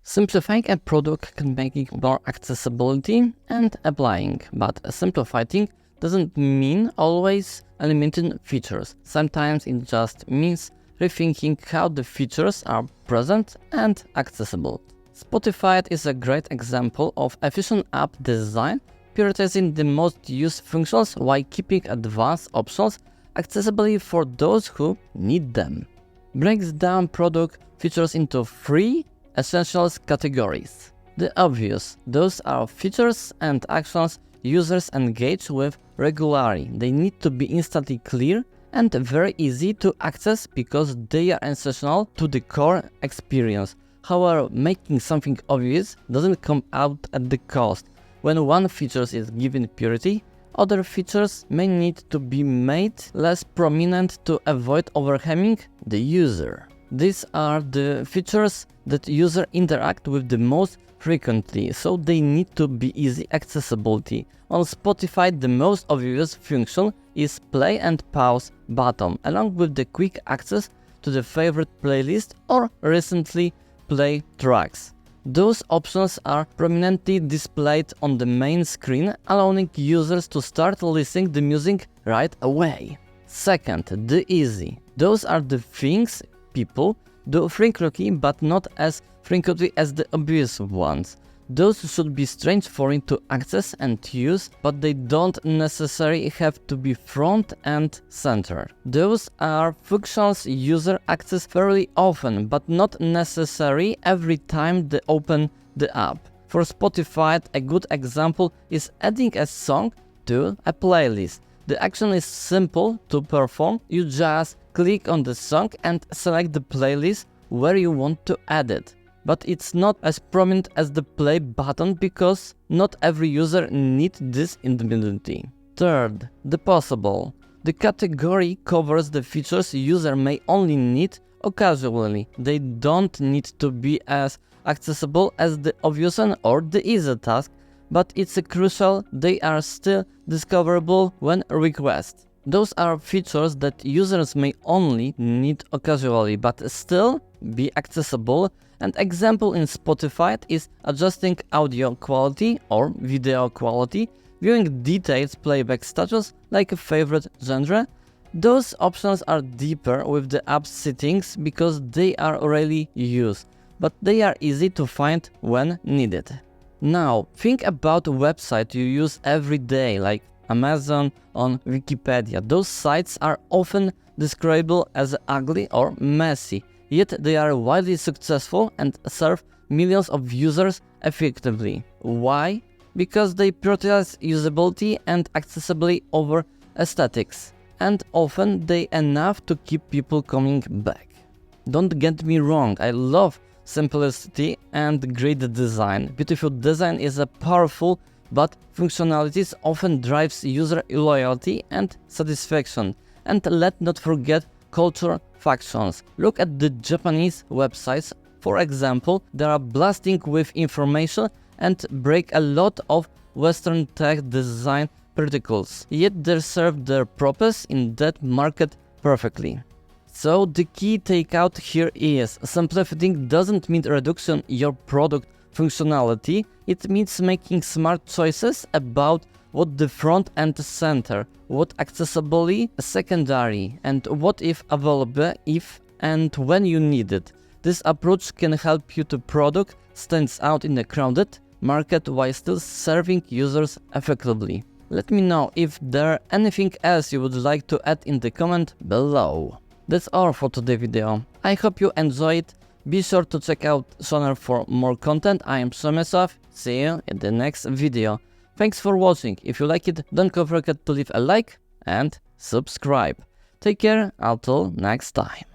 Simplifying a product can make it more accessibility and applying, but simplifying doesn't mean always eliminating features. Sometimes it just means rethinking how the features are present and accessible. Spotify is a great example of efficient app design, prioritizing the most used functions while keeping advanced options accessible for those who need them. Breaks down product features into three essentials categories. The obvious, those are features and actions users engage with regularly. They need to be instantly clear and very easy to access because they are essential to the core experience. However, making something obvious doesn't come out at the cost. When one feature is given priority, other features may need to be made less prominent to avoid overwhelming the user. These are the features that users interact with the most frequently, so they need to be easy accessibility. On Spotify, the most obvious function is play and pause button, along with the quick access to the favorite playlist or recently played tracks. Those options are prominently displayed on the main screen, allowing users to start listening to music right away. Second, the easy. Those are the things people do frequently but not as frequently as the obvious ones. Those should be straightforward to access and use, but they don't necessarily have to be front and center. Those are functions users access fairly often, but not necessarily every time they open the app. For Spotify, a good example is adding a song to a playlist. The action is simple to perform. You just click on the song and select the playlist where you want to add it. But it's not as prominent as the play button because not every user needs this immediately. Third, the possible. The category covers the features user may only need occasionally. They don't need to be as accessible as the obvious one or the easy task, but it's crucial they are still discoverable when requested. Those are features that users may only need occasionally but still be accessible. An example in Spotify is adjusting audio quality or video quality, viewing details, playback status like a favorite genre. Those options are deeper with the app settings because they are rarely used, but they are easy to find when needed. Now, think about websites you use every day like Amazon or Wikipedia. Those sites are often describable as ugly or messy, yet they are widely successful and serve millions of users effectively. Why? Because they prioritize usability and accessibility over aesthetics, and often they enough to keep people coming back. Don't get me wrong, I love simplicity and great design. Beautiful design is a powerful, but functionalities often drives user loyalty and satisfaction. And let's not forget culture factions. Look at the Japanese websites, for example. They are blasting with information and break a lot of Western tech design protocols, yet they serve their purpose in that market perfectly. So the key takeout here is simplifying doesn't mean reduction your product functionality, it means making smart choices about what the front and center, what accessibly secondary, and what if available if and when you need it. This approach can help you to product stands out in a crowded market while still serving users effectively. Let me know if there anything else you would like to add in the comment below. That's all for today's video. I hope you enjoyed. Be sure to check out channel for more content. I am Przemysław. See you in the next video. Thanks for watching. If you like it, don't forget to leave a like and subscribe. Take care until next time.